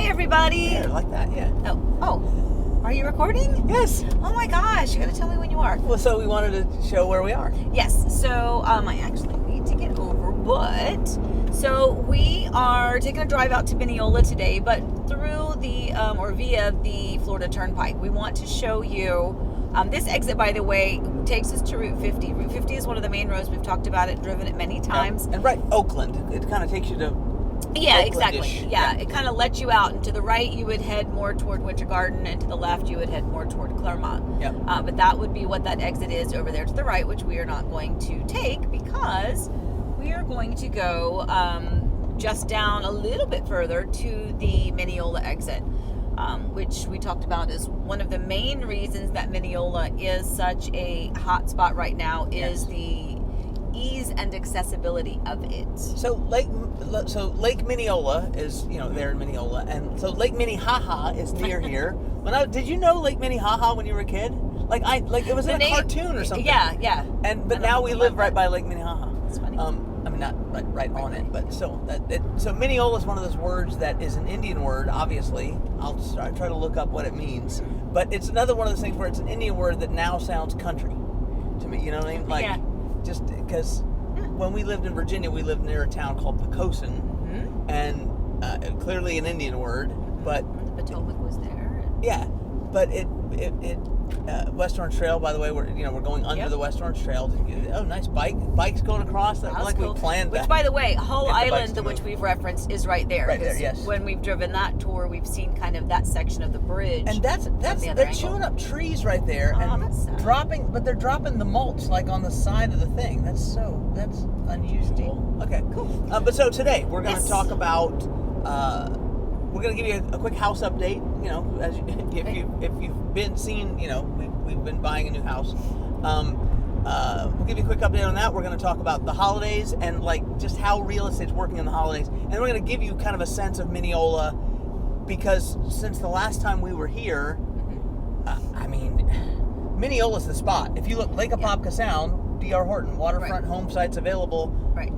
everybody. Yeah, like that, yeah. Oh, are you recording? Yes. Oh my gosh, you gotta tell me when you are. Well, so we wanted to show where we are. Yes, so I actually need to get over, but so we are taking a drive out to Minneola today, but through the or via the Florida Turnpike. We want to show you this exit, by the way, takes us to Route 50. Route 50 is one of the main roads. We've talked about it, driven it many times. Yeah. And right, Oakland. It kind of takes you to Yeah, Oakland-ish. exactly. Yeah, it kind of lets you out. And to the right, you would head more toward Winter Garden, and to the left, you would head more toward Clermont. Yep. But that would be what that exit is over there to the right, which we are not going to take because we are going to go just down a little bit further to the Minneola exit, which we talked about is one of the main reasons that Minneola is such a hot spot right now is the ease and accessibility of it. So Lake Minneola is, there in Minneola, and so Lake Minnehaha is near here. Did you know Lake Minnehaha when you were a kid? It was in a cartoon or something. Yeah. But now we live right by Lake Minnehaha. That's funny. Not right on it, but still. So Minneola is one of those words that is an Indian word, obviously. I'll try to look up what it means. But it's another one of those things where it's an Indian word that now sounds country to me. You know what I mean? Yeah. Just because when we lived in Virginia, we lived near a town called Poquoson, and clearly an Indian word, but the Potomac was there. Yeah, but it West Orange Trail, by the way, we're going under the West Orange Trail. Oh, nice bikes going across. That like cool. We planned that. Which, by the way, Hull Island, which we've referenced, is right there. Right there, yes. When we've driven that tour, we've seen kind of that section of the bridge. And they're chewing up trees right there and that's sad. they're dropping the mulch like on the side of the thing. That's unusual. Okay, cool. But so today we're going to talk about. We're going to give you a quick house update. If you've been seeing, we've been buying a new house. We'll give you a quick update on that. We're going to talk about the holidays and just how real estate's working in the holidays. And we're going to give you kind of a sense of Minneola because since the last time we were here, Minneola's the spot. If you look, Lake Apopka Sound, D.R. Horton, waterfront home sites available. Right.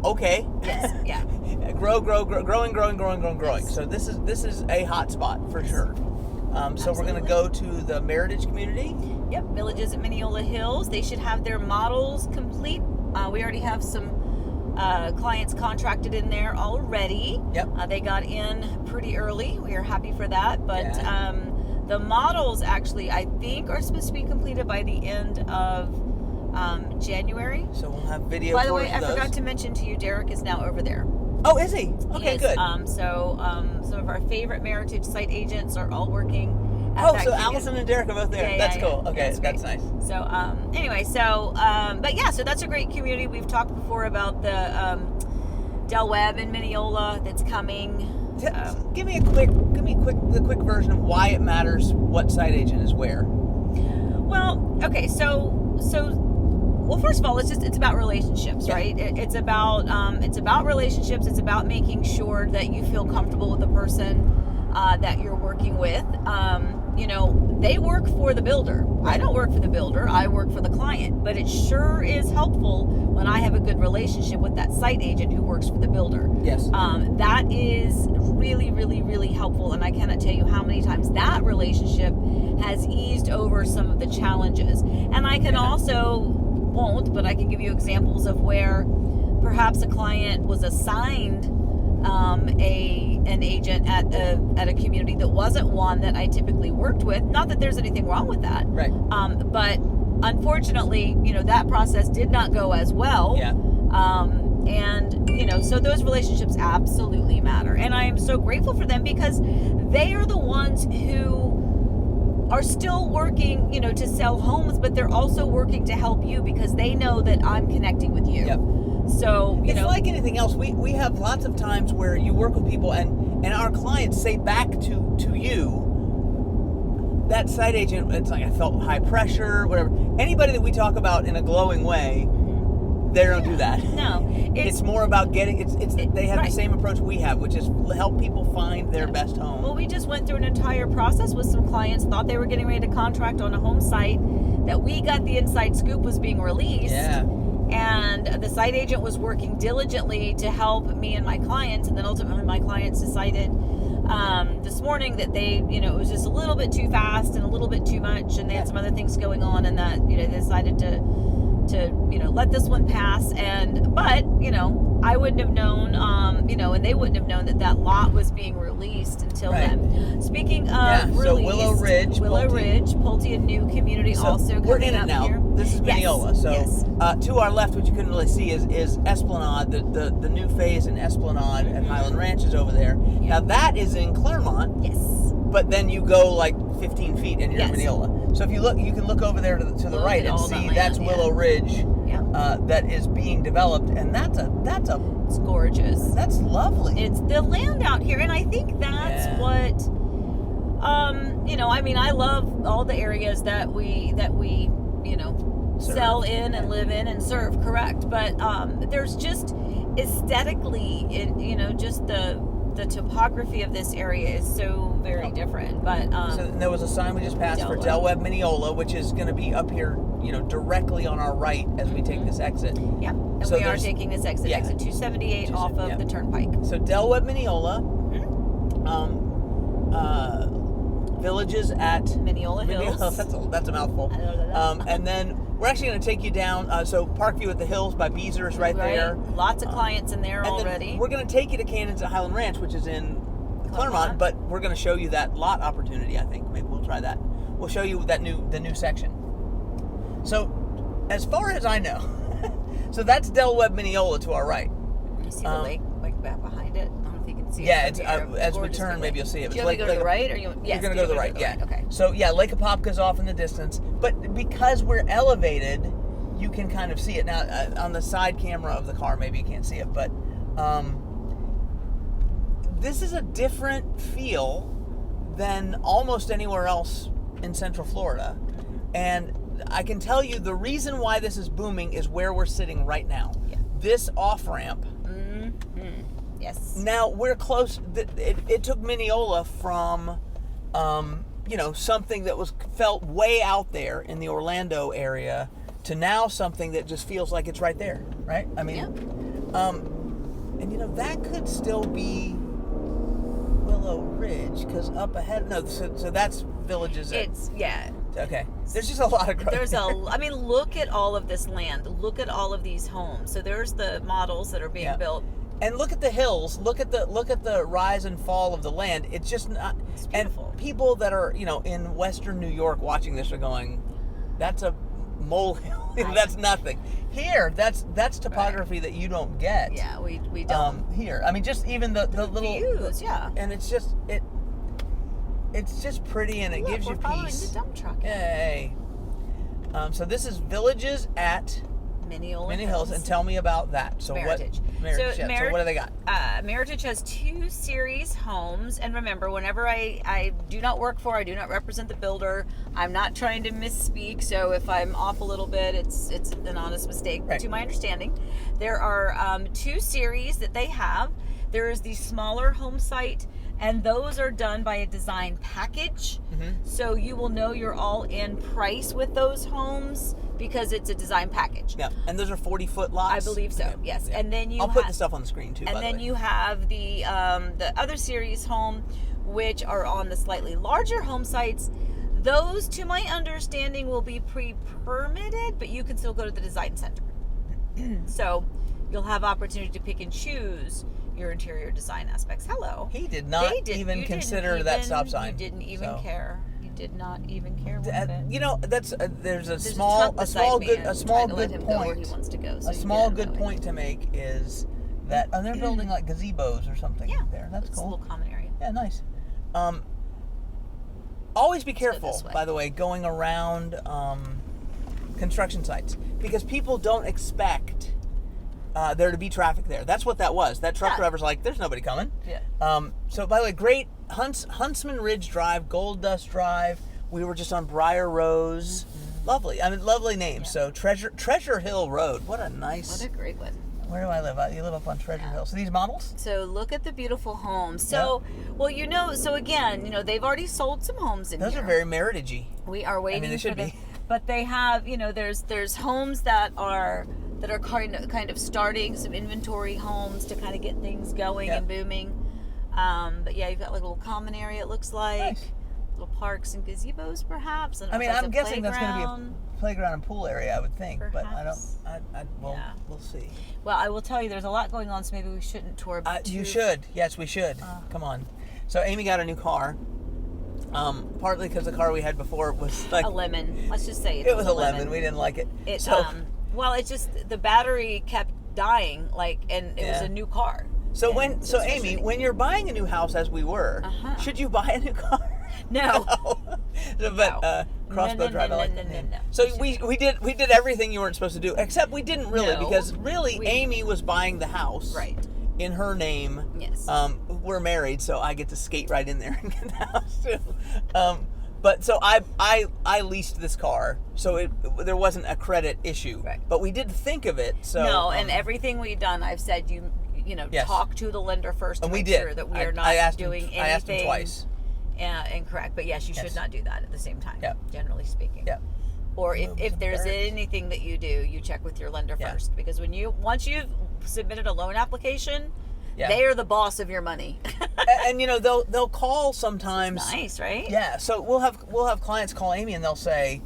Okay. Yes. Yeah. growing. Yes. So this is a hot spot for sure. So we're going to go to the Meritage community. Yep. Villages at Minneola Hills. They should have their models complete. We already have some clients contracted in there already. Yep. They got in pretty early. We are happy for that. But the models actually, I think, are supposed to be completed by the end of January. So we'll have video. By the way, I forgot to mention to you, Derek is now over there. Oh, is he? Okay, he is. Good. So some of our favorite Meritage site agents are all working at that so community. Allison and Derek are both there. Yeah, that's cool. Okay, that's nice. So so that's a great community. We've talked before about the Webb in Mineola that's coming. Give me the quick version of why it matters what site agent is where. Well, okay, well, first of all, it's about relationships, right? It's about relationships. It's about making sure that you feel comfortable with the person that you're working with. They work for the builder. I don't work for the builder. I work for the client. But it sure is helpful when I have a good relationship with that site agent who works for the builder. Yes. That is really, really, really helpful. And I cannot tell you how many times that relationship has eased over some of the challenges. And I can but I can give you examples of where perhaps a client was assigned an agent at a community that wasn't one that I typically worked with. Not that there's anything wrong with that. Right. But unfortunately, that process did not go as well. Yeah. So those relationships absolutely matter. And I am so grateful for them because they are the ones who are still working, to sell homes, but they're also working to help you because they know that I'm connecting with you. Yep. So, it's like anything else. We have lots of times where you work with people and our clients say back to you, that site agent, it's like, I felt high pressure, whatever. Anybody that we talk about in a glowing way, they don't do that. No. It's more about getting, they have the same approach we have, which is help people find their best home. Well, we just went through an entire process with some clients, thought they were getting ready to contract on a home site, that we got the inside scoop was being released. Yeah. And the site agent was working diligently to help me and my clients, and then ultimately my clients decided this morning that they, it was just a little bit too fast and a little bit too much, and they had some other things going on, and that, they decided to let this one pass. But I wouldn't have known, and they wouldn't have known that lot was being released until then. Speaking of so Willow Ridge, Pulte, a new community also coming we're in it up now. here. This is Minneola. To our left, which you couldn't really see, is Esplanade, the new phase in Esplanade at Highland Ranch is over there. Now that is in Clermont. Yes. But then you go like 15 feet and you're in Minneola. So if you look, you can look over there to the right and see that's Willow Ridge. That is being developed, and it's gorgeous. That's lovely. It's the land out here, and I think that's what I love all the areas that we sell in and live in and serve, correct, but there's just aesthetically, just the topography of this area is so very different. But so there was a sign we just passed for Webb, Minneola, which is going to be up here, directly on our right as we take this exit. Yeah, and we are taking this exit, exit 278 off of the Turnpike. So Webb, Minneola, villages at Minneola Hills. That's a mouthful. I know that. And then we're actually going to take you down. So Parkview at the Hills by Beezer is right there. Lots of clients in there already. Then we're going to take you to Cannons at Highland Ranch, which is in Clermont, but we're going to show you that lot opportunity. I think maybe we'll try that. We'll show you the new section. So, as far as I know, so that's Webb, Minneola to our right. You see the lake like back behind it. I don't know if you can see it. Yeah, it's as we turn, maybe you'll see it. Do you want to go to the right, or you're going to go to the right? Yeah. Okay. So Lake Apopka's off in the distance, but because we're elevated, you can kind of see it now on the side camera of the car. Maybe you can't see it, but this is a different feel than almost anywhere else in Central Florida, and I can tell you the reason why this is booming is where we're sitting right now. Yeah. This off-ramp. Mm-hmm. Yes. Now, we're close. It took Minneola from, something that felt way out there in the Orlando area to now something that just feels like it's right there, right? I mean, and that could still be Willow Ridge, because up ahead, so that's villages. Okay. There's just a lot of growth. Look at all of this land. Look at all of these homes. So there's the models that are being built. And look at the hills. Look at the rise and fall of the land. It's just not. It's beautiful. And people that are in Western New York watching this are going, "That's a molehill. That's nothing." Here, that's topography that you don't get. Yeah, we don't. Here, just even the little views. Yeah. And it's just It's just pretty, and it gives you peace. We're following the dump truck. Yay. So this is Villages at Minneola Hills, and tell me about that. So Meritage. So what do they got? Meritage has 2 series homes, and remember, whenever I do not work for, I do not represent the builder. I'm not trying to misspeak, so if I'm off a little bit, it's an honest mistake. Right. To my understanding, there are 2 series that they have. There is the smaller home site, and those are done by a design package. Mm-hmm. So you will know your all-in price with those homes because it's a design package. Yeah, and those are 40-foot lots? I believe so, yes. Yeah. And then I'll put the stuff on the screen too, and then you have the other series home, which are on the slightly larger home sites. Those, to my understanding, will be pre-permitted, but you can still go to the design center. So you'll have opportunity to pick and choose your interior design aspects. Hello. He did not even consider that stop sign. You didn't even care. You did not even care one bit. That's there's a small good point. A small good point to make is that they're building like gazebos or something there. That's cool. A little common area. Yeah, nice. Always be careful, by the way, going around construction sites, because people don't expect there to be traffic there. That's what that was. That truck driver's like, there's nobody coming. Yeah. So, by the way, great Huntsman Ridge Drive, Gold Dust Drive. We were just on Briar Rose. Mm-hmm. Lovely. lovely name. Yeah. So, Treasure Hill Road. What a great one. Where do I live? You live up on Treasure Hill. So these models? So look at the beautiful homes. So, so again, they've already sold some homes in here. Those are very Meritage-y. We are waiting they should be. But they have, there's homes that are kind of starting, some inventory homes to kind of get things going and booming. But yeah, you've got like a little common area, it looks like. Nice. Little parks and gazebos, perhaps. I mean, I'm guessing that's going to be a playground and pool area, I would think. Perhaps. But we'll see. Well, I will tell you, there's a lot going on, so maybe we shouldn't tour. You should. Yes, we should. Come on. So Amy got a new car. Partly because the car we had before was like a lemon. Let's just say it was a lemon. We didn't like it. Well, it's just the battery kept dying, and it was a new car. So Amy, when you're buying a new house, as we were, should you buy a new car? No. But Crossbow Drive, I like that name. So we did everything you weren't supposed to do, except we didn't really, because really Amy was buying the house. Right. In her name. Yes. We're married, so I get to skate right in there and get the house too. But so I leased this car, so there wasn't a credit issue. Right. But we did think of it. So no, and everything we've done, I've said yes. talk to the lender first to and make we did. Sure that we are not doing anything. I asked him twice. Incorrect, but yes, you should not do that at the same time. Yep. Generally speaking. Yep. Or if there's anything that you do, you check with your lender first, because once you've submitted a loan application, they are the boss of your money. and they'll call sometimes. It's nice, right? Yeah. So we'll have clients call Amy and they'll say,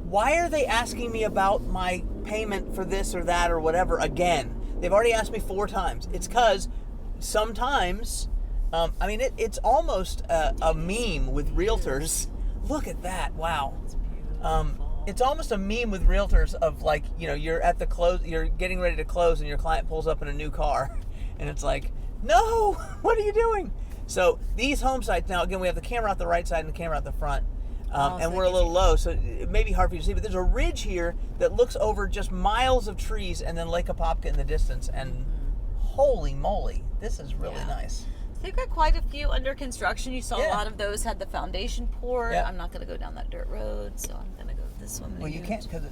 "Why are they asking me about my payment for this or that or whatever again? They've already asked me 4 times." It's because sometimes, it's almost a meme with realtors. Look at that! Wow. It's almost a meme with realtors of you're at the close, you're getting ready to close, and your client pulls up in a new car, and it's like, no, what are you doing? So these home sites now, again, we have the camera out the right side and the camera out the front, and we're a little low, so it may be hard for you to see, but there's a ridge here that looks over just miles of trees and then Lake Apopka in the distance, and holy moly, this is really nice. They've got quite a few under construction. You saw a lot of those had the foundation poured. I'm not going to go down that dirt road, so I'm going to go this one. Well, you can't, because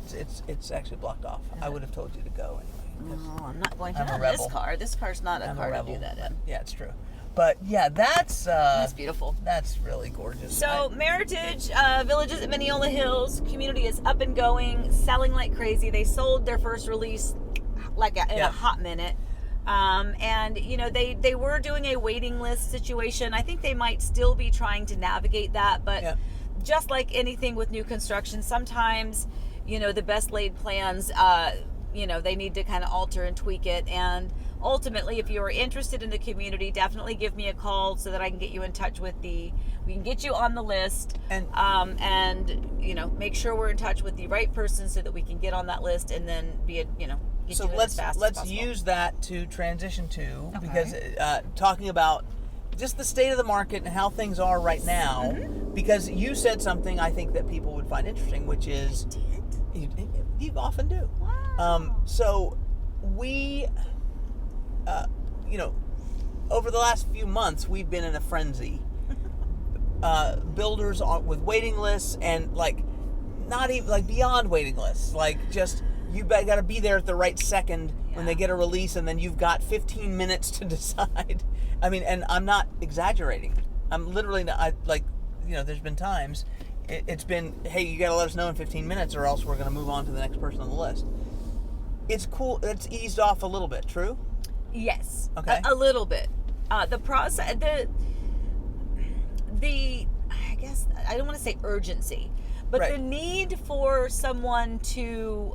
it's actually blocked off. I would have told you to go anyway. No, I'm not going to. I'm a rebel. This car. This car's not a car to do that in. Yeah, it's true. But yeah, that's beautiful. That's really gorgeous. So Meritage Villages at Minneola Hills community is up and going, selling like crazy. They sold their first release in a hot minute. And they were doing a waiting list situation. I think they might still be trying to navigate that, but just like anything with new construction, sometimes, the best laid plans, they need to kind of alter and tweak it. And ultimately, if you are interested in the community, definitely give me a call so that I can get you in touch with we can get you on the list, and make sure we're in touch with the right person so that we can get on that list and then so let's use that to transition to, because talking about just the state of the market and how things are right now, because you said something I think that people would find interesting, which is you often do. Wow. So we over the last few months we've been in a frenzy. Builders with waiting lists, and not even beyond waiting lists, just you got to be there at the right second when they get a release, and then you've got 15 minutes to decide. And I'm not exaggerating. I'm literally not. There's been times it's been, hey, you got to let us know in 15 minutes, or else we're going to move on to the next person on the list. It's cool. It's eased off a little bit. True? Yes. Okay. A little bit. The process, the I guess I don't want to say urgency, but the need for someone to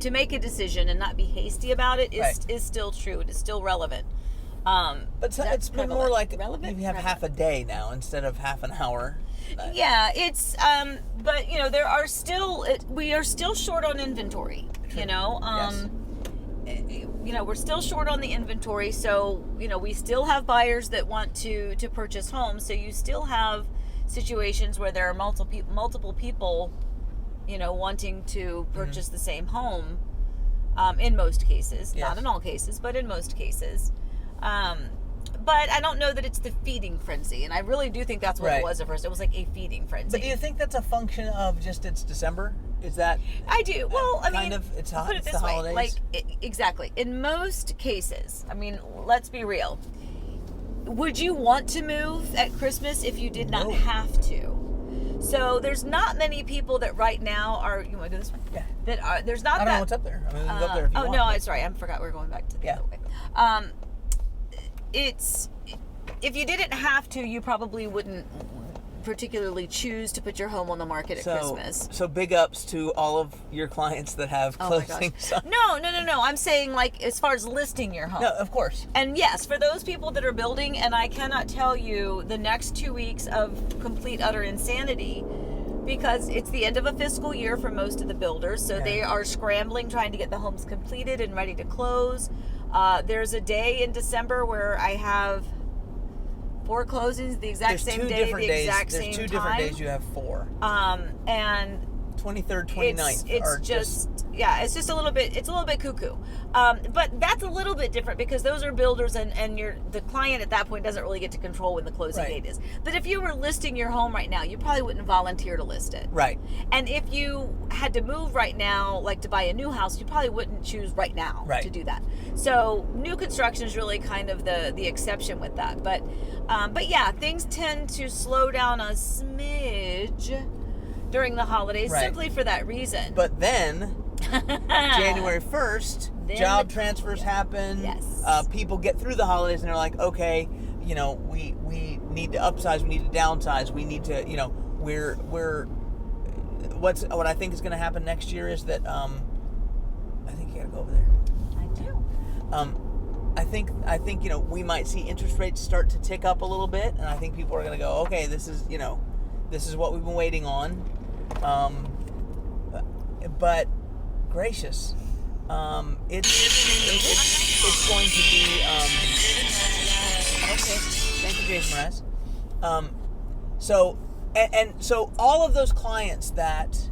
make a decision and not be hasty about it is still true. It is still relevant. But it's been more like relevant? maybe have half a day now instead of half an hour. Yeah, it's but there are still we are still short on inventory. Yes. We're still short on the inventory, so we still have buyers that want to purchase homes. So you still have situations where there are multiple people, wanting to purchase the same home. In most cases, not in all cases, but in most cases. But I don't know that it's the feeding frenzy, and I really do think that's what it was at first. It was like a feeding frenzy. But do you think that's a function of just it's December? Is that? I do. Well, it's hot. Put it it's this the way, holidays. Exactly. In most cases, let's be real. Would you want to move at Christmas if you did not have to? So there's not many people that right now are. You want to do this one? Yeah. That are. There's not. I don't know what's up there. We can go up there if you want. No, it's right. I forgot we're going back to the other way. it's if you didn't have to, you probably wouldn't particularly choose to put your home on the market at Christmas. So big ups to all of your clients that have closing. No. I'm saying, like, as far as listing your home. No, of course. And yes, for those people that are building, and I cannot tell you the next 2 weeks of complete utter insanity, because it's the end of a fiscal year for most of the builders, so they are scrambling trying to get the homes completed and ready to close. There's a day in December where I have 4 closings the exact same day, the exact same time. There's 2 different days you have 4. And 23rd, 29th. It's just a little bit cuckoo. But that's a little bit different because those are builders and the client at that point doesn't really get to control when the closing date is. But if you were listing your home right now, you probably wouldn't volunteer to list it. Right. And if you had to move right now, like to buy a new house, you probably wouldn't choose right now to do that. So new construction is really kind of the exception with that. But yeah, things tend to slow down a smidge during the holidays, simply for that reason. But then, January 1st, job transfers happen. Yes. People get through the holidays and they're like, okay, we need to upsize, we need to downsize, we need to, what I think is going to happen next year is that, I think you got to go over there. I do. I think we might see interest rates start to tick up a little bit, and I think people are going to go, okay, this is what we've been waiting on. But gracious, it's going to be okay. Thank you, Jason Mraz. So all of those clients that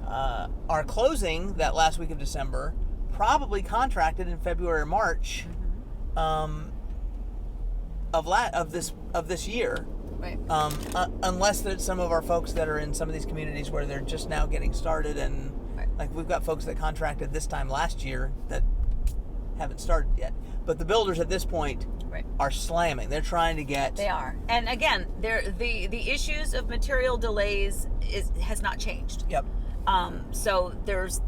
are closing that last week of December probably contracted in February or March of this year. Right. Unless there's some of our folks that are in some of these communities where they're just now getting started, and like we've got folks that contracted this time last year that haven't started yet. But the builders at this point are slamming. They're trying to get. They are, and again, the issues of material delays has not changed. Yep. So there's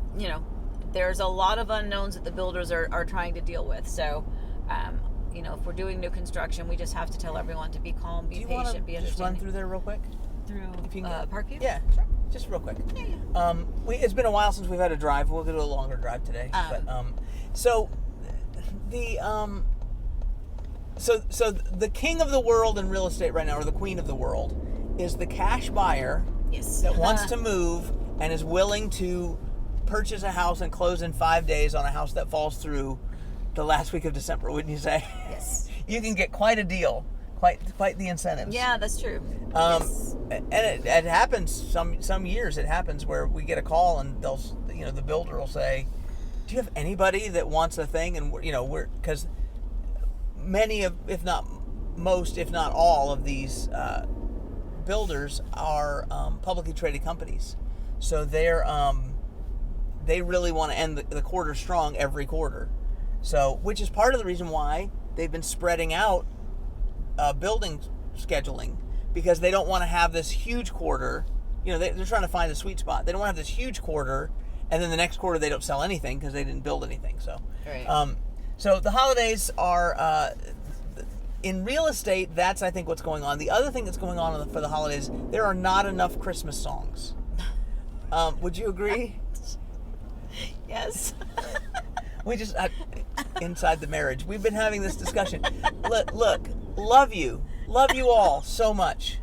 a lot of unknowns that the builders are trying to deal with. So. If we're doing new construction, we just have to tell everyone to be calm, be patient, be understanding. Just run through there real quick? Through Parkview? Yeah, sure. Just real quick. Yeah. It's been a while since we've had a drive. We'll do a longer drive today. So the king of the world in real estate right now, or the queen of the world, is the cash buyer that wants to move and is willing to purchase a house and close in 5 days on a house that falls through the last week of December, wouldn't you say? Yes. You can get quite a deal, quite the incentives. Yeah, that's true. Yes. And it happens some years. It happens where we get a call and the builder will say, "Do you have anybody that wants a thing?" And we're because many of, if not most, if not all of these builders are publicly traded companies, so they really want to end the quarter strong every quarter. So, which is part of the reason why they've been spreading out building scheduling, because they don't want to have this huge quarter. They're trying to find a sweet spot. They don't want to have this huge quarter, and then the next quarter they don't sell anything because they didn't build anything. So, so the holidays are in real estate. That's, I think, what's going on. The other thing that's going on for the holidays, there are not enough Christmas songs. Would you agree? Yes. We just inside the marriage, we've been having this discussion. Look, love you all so much,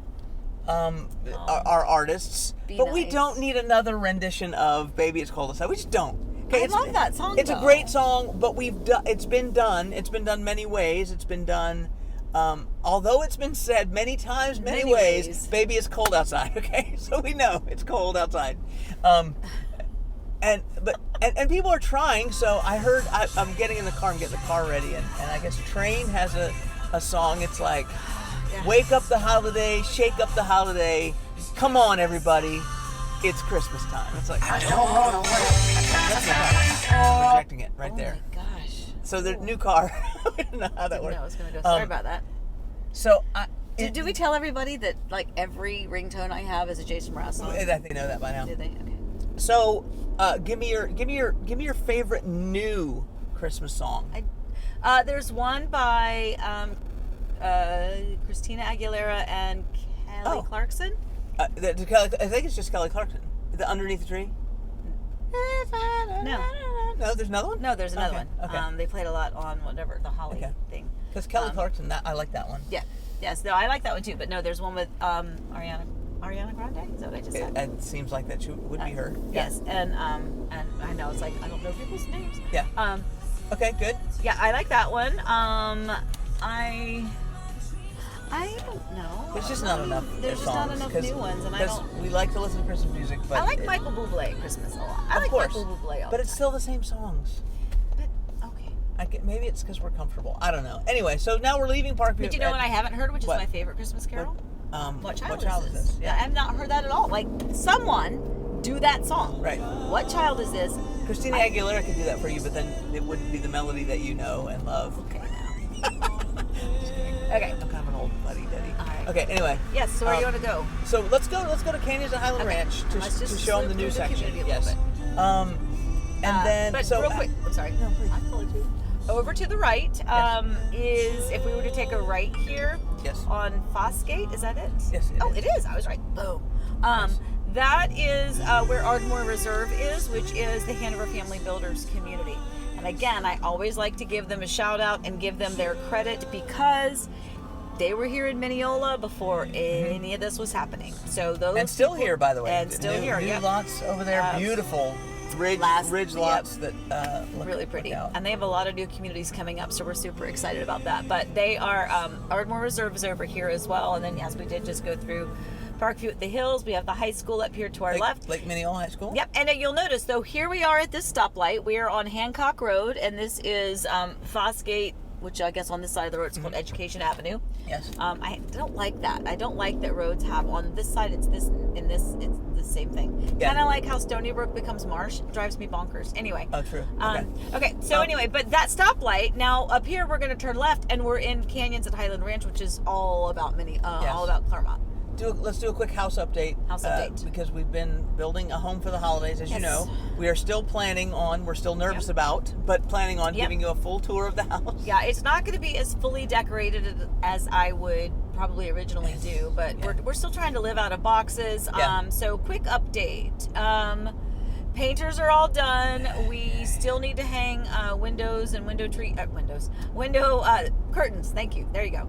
our artists, but we don't need another rendition of "Baby It's Cold Outside." We just don't. Okay, I love that song. It's a great song, but it's been done. It's been done many ways. It's been done. Although it's been said many times, many ways, "Baby It's Cold Outside." Okay, so we know it's cold outside. And people are trying. So I heard, I'm getting in the car, I'm getting the car ready, and I guess Train has a song. It's like, wake up the holiday, shake up the holiday, come on everybody, it's Christmas time. It's like, I don't want to wait. I'm rejecting it right there. Oh my gosh. So the new car, I don't know how that works. I was going to go, sorry about that. So do we tell everybody that like every ringtone I have is a Jason Mraz song? I think they know that by now. Did they? Okay. So, give me your favorite new Christmas song. There's one by Christina Aguilera and Kelly Clarkson. I think it's just Kelly Clarkson. The Underneath the Tree? No. No, there's another one? No, there's another one. Okay. They played a lot on whatever, the Holly thing. Because Kelly Clarkson, I like that one. Yeah. Yes, no, I like that one too. But no, there's one with Ariana Grande? Is that what I just said? It seems like that would be her. Yes, and I know it's like I don't know people's names. Yeah. Okay, good. Yeah, I like that one. I don't know. There's just not enough. There's just not enough new ones, and I don't. Because we like to listen to Christmas music, but I like Michael Bublé Christmas a lot. I like Michael Bublé all but it's still the same songs. But okay. Maybe it's because we're comfortable. I don't know. Anyway, so now we're leaving Parkview. But you know what I haven't heard, which is my favorite Christmas carol? What Child Is This? Yeah. I have not heard that at all. Like, someone do that song. Right. What Child Is This? Christina Aguilera could do that for you, but then it wouldn't be the melody that you know and love. Okay, now. Okay. I'm kind of an old buddy-duddy. All right. Okay, anyway. Yes, so where do you want to go? So let's go to Canyons and Highland Ranch to show them the new section. Yes. And then, but so real quick, I'm sorry. No, please. I told you. Over to the right is, if we were to take a right here on Fosgate, is that it? Yes, it is. It is. I was right. Boom. That is where Ardmore Reserve is, which is the Hanover Family Builders community. And again, I always like to give them a shout out and give them their credit because they were here in Mineola before any of this was happening. So those and still here, by the way. And still here. New lots over there, beautiful ridge lots that look really pretty. Look out. And they have a lot of new communities coming up, so we're super excited about that. But they are Ardmore Reserve is over here as well. And then yes, we did just go through Parkview at the Hills. We have the high school up here to our left. Lake Minneola High School? Yep, and you'll notice, though, here we are at this stoplight. We are on Hancock Road, and this is Fosgate, which I guess on this side of the road it's called Education Avenue. Yes. I don't like that. I don't like that roads have on this side it's this, in this it's the same thing. Yeah. Kind of like how Stony Brook becomes marsh. It drives me bonkers. Anyway. Oh, true. Okay, so anyway, but that stoplight, now up here we're going to turn left, and we're in Canyons at Highland Ranch, which is all about all about Clermont. Let's do a quick house update. Because we've been building a home for the holidays, as you know. We are still planning on, we're still nervous about, but planning on giving you a full tour of the house. Yeah, it's not going to be as fully decorated as I would probably originally do, but we're still trying to live out of boxes. So quick update. Painters are all done. We still need to hang windows and curtains. Thank you. There you go.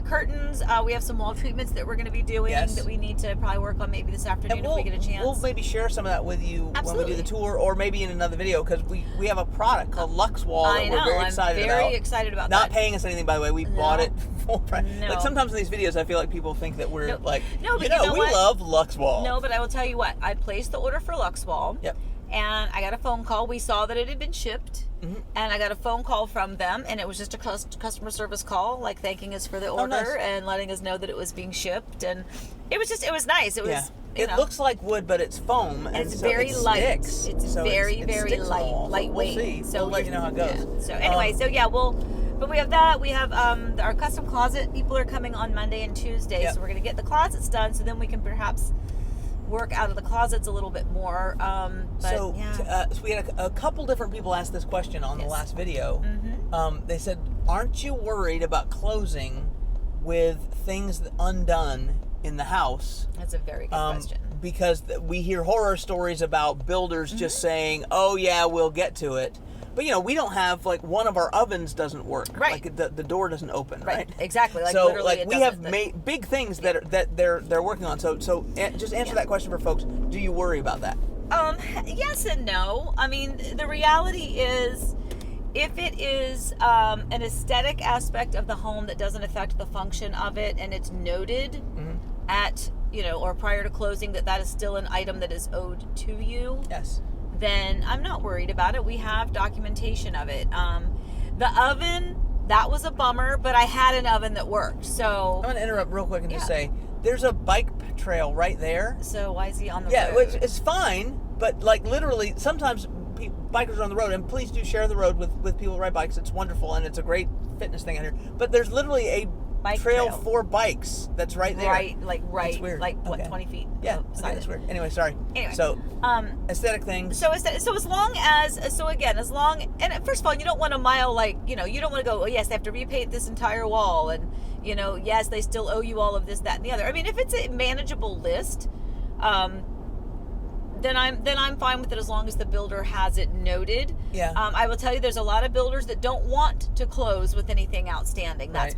Curtains. We have some wall treatments that we're going to be doing that we need to probably work on maybe this afternoon if we get a chance. We'll maybe share some of that with you when we do the tour, or maybe in another video, because we have a product called Lux Wall that we're very excited about. I'm very excited about Not that. paying us anything, by the way. We bought it full price. Like sometimes in these videos, I feel like people think that we're we love Lux Wall. No, but I will tell you what. I placed the order for Lux Wall. Yep. And I got a phone call. We saw that it had been shipped. And I got a phone call from them, and it was just a customer service call, like thanking us for the order and letting us know that it was being shipped. And it was nice. It was. It looks like wood, but it's foam, and it's so very it light. sticks. It's very lightweight. We'll see. So we'll let you know how it goes. Yeah. So anyway, but we have that. We have our custom closet. People are coming on Monday and Tuesday, so we're going to get the closets done, so then we can perhaps work out of the closets a little bit more. So we had a couple different people ask this question on the last video. They said, aren't you worried about closing with things undone in the house? That's a very good question. Because we hear horror stories about builders just saying, oh yeah, we'll get to it. But we don't have, like, one of our ovens doesn't work. Right. Like the door doesn't open. Right. Exactly. Like, so literally, we have made big things that they're working on. So just answer that question for folks. Do you worry about that? Yes and no. I mean, the reality is, if it is an aesthetic aspect of the home that doesn't affect the function of it, and it's noted at or prior to closing that is still an item that is owed to you. Yes. Then I'm not worried about it. We have documentation of it. The oven, that was a bummer, but I had an oven that worked. So I'm going to interrupt real quick and just say, there's a bike trail right there. So why is he on the road? Yeah, which is fine, but like literally sometimes bikers are on the road, and please do share the road with people who ride bikes. It's wonderful, and it's a great fitness thing out here. But there's literally a bike trail for bikes that's right there. That's weird. Like what, 20 feet? Yeah, that's weird. Anyway, sorry. So, aesthetic things. So as long as, and first of all, you don't want a mile, you don't want to go, oh yes, they have to repaint this entire wall, and You know, yes, they still owe you all of this, that, and the other. I mean, if it's a manageable list, then I'm fine with it as long as the builder has it noted. Yeah. I will tell you, there's a lot of builders that don't want to close with anything outstanding. That's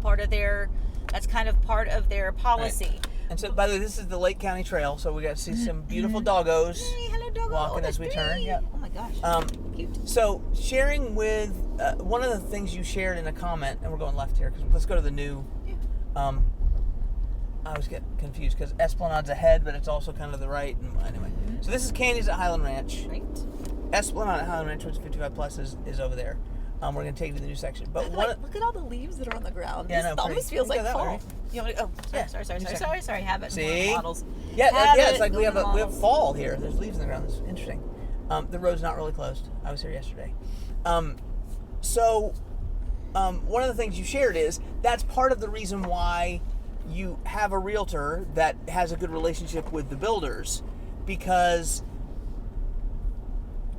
that's kind of part of their policy. Right. And so, by the way, this is the Lake County Trail, so we got to see some beautiful doggos. Hey, hello, doggo. Walking as we turn. Yeah. Oh my gosh. Cute. So, sharing with one of the things you shared in a comment, and we're going left here because let's go to the new. Yeah. I always get confused because Esplanade's ahead, but it's also kind of the right. And anyway, so this is Candy's at Highland Ranch. Right. Esplanade at Highland Ranch, which is 55 plus, is over there. We're going to take you to the new section. But look at all the leaves that are on the ground. Yeah, This almost feels like fall. Right? You want to, sorry. Habit. See? Models. Yeah, it's like we have fall here. There's leaves in the ground. It's interesting. The road's not really closed. I was here yesterday. So one of the things you shared is that's part of the reason why you have a realtor that has a good relationship with the builders, because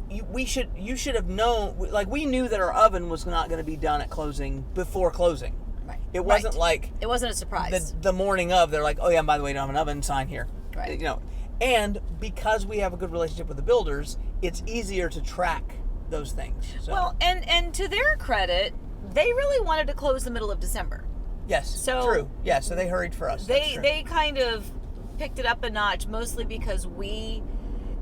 you should have known, like, we knew that our oven was not going to be done at closing before closing. Right. It wasn't like it wasn't a surprise. The morning of, they're like, oh yeah, and by the way, you don't have an oven, sign here. Right. You know, and because we have a good relationship with the builders, it's easier to track those things. So. Well, and to their credit, they really wanted to close the middle of December. Yes, true. Yeah, so they hurried for us. They kind of picked it up a notch, mostly because we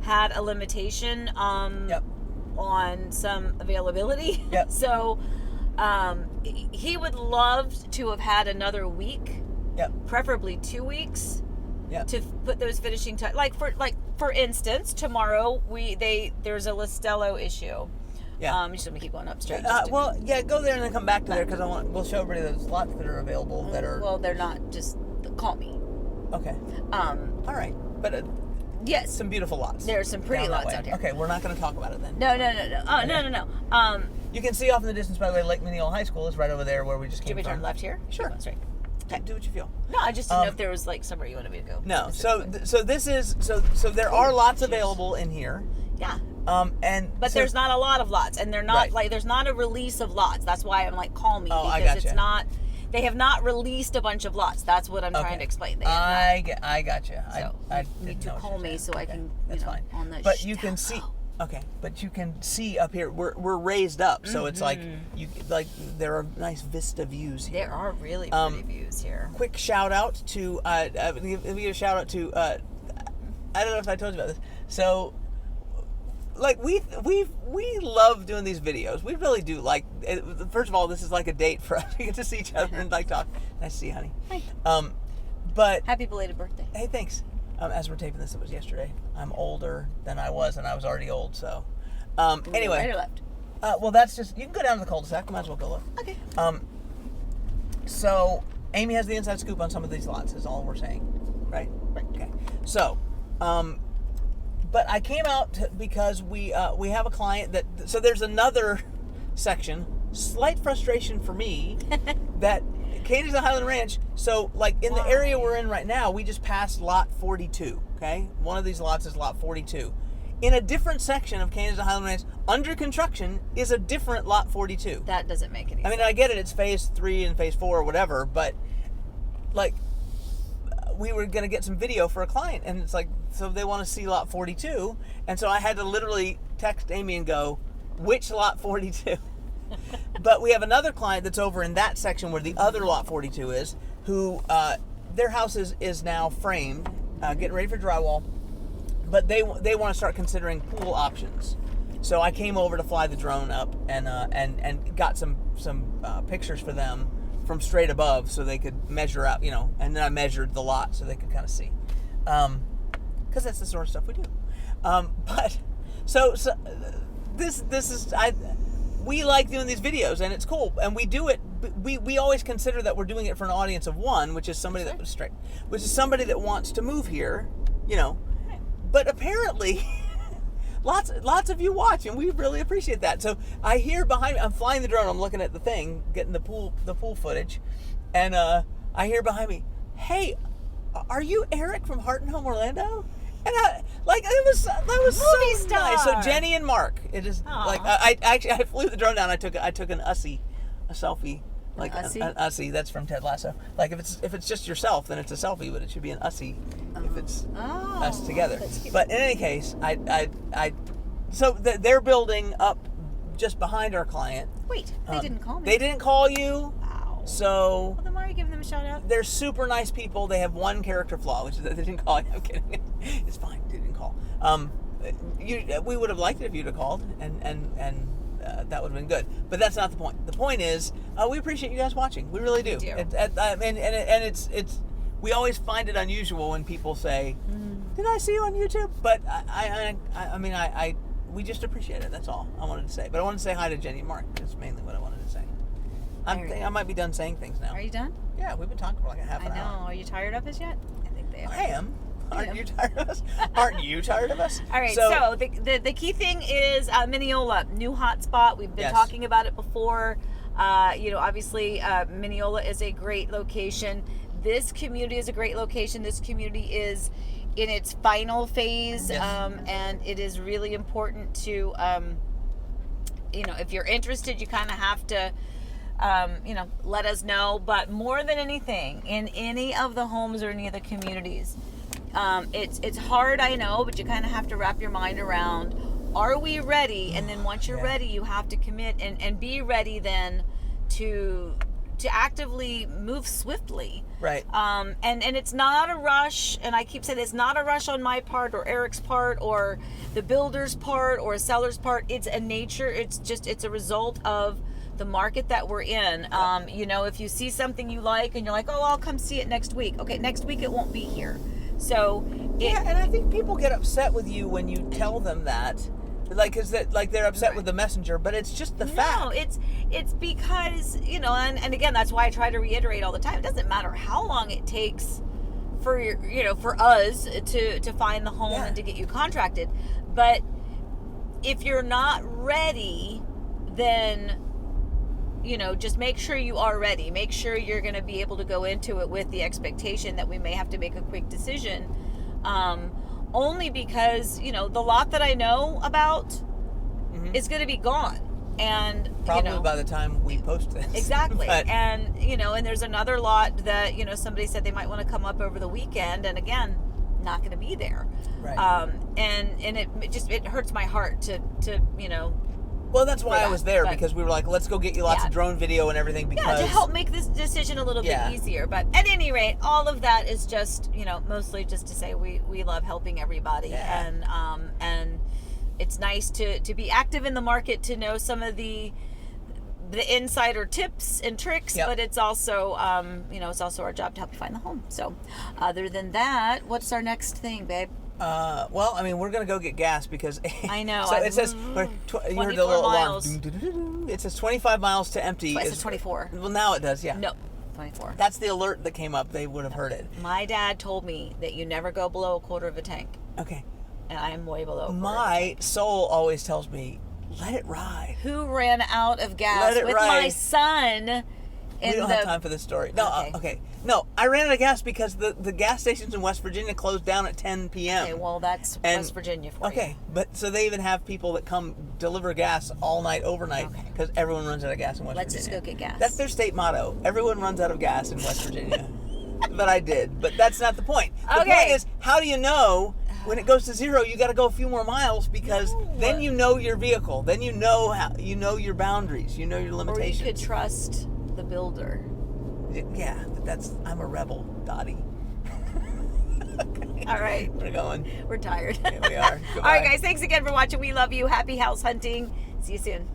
had a limitation on some availability. Yep. So he would love to have had another week, preferably 2 weeks, to put those finishing touches. For instance, tomorrow there's a Listello issue. Yeah. I'm just gonna keep going up straight. Go there and then come back to there because we'll show everybody those lots that are available that are. Well, they're not just. Call me. Okay. All right, but yes, some beautiful lots. There are some pretty lots out here. Okay, we're not going to talk about it then. No. Oh, okay. No. You can see off in the distance, by the way, Lake Minneola High School is right over there where we just came from. Do we turn left here? Sure. Straight. Okay. Do what you feel. No, I just didn't know if there was like somewhere you wanted me to go. No. So there are lots available in here. Yeah. But there's not a lot of lots, and they're not there's not a release of lots. That's why I'm like, call me, because it's not. They have not released a bunch of lots. That's what I'm trying to explain. I got you. So I you need to call me so I can. That's fine. On the but you can see. Okay, but you can see up here. We're raised up, so it's like there are nice vista views here. There are really pretty views here. Quick shout out to. Let me give a shout out to. I don't know if I told you about this. So. Like we love doing these videos. We really do. Like, first of all, this is like a date for us. We get to see each other and like talk. Nice to see you, honey. Hi. But happy belated birthday. Hey, thanks. As we're taping this, it was yesterday. I'm older than I was, and I was already old. So, anyway. Right or left? Well, that's just, you can go down to the cul-de-sac. Might as well go look. Okay. So Amy has the inside scoop on some of these lots. Is all we're saying, right? Right. Okay. So, but I came out because we have a client that, so there's another section, slight frustration for me, that Katie's at Highland Ranch, so like in the area we're in right now, we just passed lot 42, okay? One of these lots is lot 42. In a different section of Katie's at Highland Ranch, under construction, is a different lot 42. That doesn't make any sense. I mean, I get it, it's phase 3 and phase 4 or whatever, but like, we were going to get some video for a client, and it's like, so they want to see lot 42, and so I had to literally text Amy and go, which lot 42? But we have another client that's over in that section where the other lot 42 is, who their house is now framed, getting ready for drywall, but they want to start considering pool options. So I came over to fly the drone up and got some pictures for them from straight above, so they could measure out, and then I measured the lot so they could kind of see, because that's the sort of stuff we do. But so this is we like doing these videos, and it's cool, and we do it. We always consider that we're doing it for an audience of one, which is somebody that was straight, which is somebody that wants to move here, But apparently, lots of you watch, and we really appreciate that. So I hear behind me, I'm flying the drone, I'm looking at the thing, getting the pool footage, and I hear behind me, "Hey, are you Eric from Heart and Home Orlando?" And that was Movie so star. nice. So Jenny and Mark, it is. Aww. Like I flew the drone down. I took an Ussie, a selfie Like Ussy? an ussy. That's from Ted Lasso. Like if it's just yourself, then it's a selfie, but it should be an ussy if it's us together. That's cute. But in any case, so they're building up just behind our client. Wait, they didn't call me. They didn't call you. Wow. So Well, then why are you giving them a shout out? they're super nice people. They have one character flaw, which is that they didn't call you. I'm kidding. It's fine. They didn't call. We would have liked it if you'd have called, and that would have been good. But that's not the point. The point is, we appreciate you guys watching. We really do. We do. It's we always find it unusual when people say, "Did I see you on YouTube?" But we just appreciate it. That's all I wanted to say. But I wanted to say hi to Jenny and Mark. That's mainly what I wanted to say. I might be done saying things now. Are you done? Yeah, we've been talking for like a half an hour. Are you tired of us yet? I think they are. I am. Aren't you tired of us? Aren't you tired of us? All right, so the key thing is Minneola, new hotspot. We've been talking about it before. Obviously, Minneola is a great location. This community is a great location. This community is in its final phase, and it is really important to, if you're interested, you kind of have to, let us know. But more than anything, in any of the homes or any of the communities, it's hard, I know, but you kind of have to wrap your mind around, are we ready? And then once you're ready, you have to commit and be ready then to actively move swiftly. Right. And it's not a rush, and I keep saying it's not a rush on my part or Eric's part or the builder's part or a seller's part. It's a nature, it's a result of the market that we're in. If you see something you like and you're like, oh, I'll come see it next week. Okay, next week it won't be here. So and I think people get upset with you when you tell them that, because they're upset with the messenger, but it's just the fact. No, it's because and again, that's why I try to reiterate all the time. It doesn't matter how long it takes for for us to find the home and to get you contracted, but if you're not ready, then just make sure you are ready. Make sure you're going to be able to go into it with the expectation that we may have to make a quick decision. Only because, the lot that I know about is going to be gone. And, probably by the time we post this. Exactly. But, and there's another lot that, somebody said they might want to come up over the weekend. And again, not going to be there. Right. And it hurts my heart to well, that's why I was there, because we were like, let's go get you lots of drone video and everything, because to help make this decision a little bit easier. But at any rate, all of that is just mostly just to say we love helping everybody, and it's nice to be active in the market, to know some of the insider tips and tricks, but it's also it's also our job to help you find the home. So other than that, what's our next thing, babe? Well, we're gonna go get gas, because I know. So it says 24 miles. It says 25 miles to empty. It says 24. Well, now it does. Yeah. No, 24. That's the alert that came up. They would have heard it. My dad told me that you never go below a quarter of a tank. Okay. And I am way below. My soul always tells me, let it ride. Who ran out of gas with my son? We don't have time for this story. No, okay. No, I ran out of gas because the gas stations in West Virginia closed down at 10 p.m. Okay, well, that's West Virginia for you. Okay, but so they even have people that come deliver gas all night, overnight, because everyone runs out of gas in West Virginia. Let's just go get gas. That's their state motto. Everyone runs out of gas in West Virginia. But I did. But that's not the point. The point is, how do you know when it goes to zero? You got to go a few more miles, because then you know your vehicle. Then you know your boundaries. You know your limitations. Or you could trust the builder. Yeah, I'm a rebel, Dottie. Okay. All right. We're going. We're tired. Yeah, we are. All right, guys. Thanks again for watching. We love you. Happy house hunting. See you soon.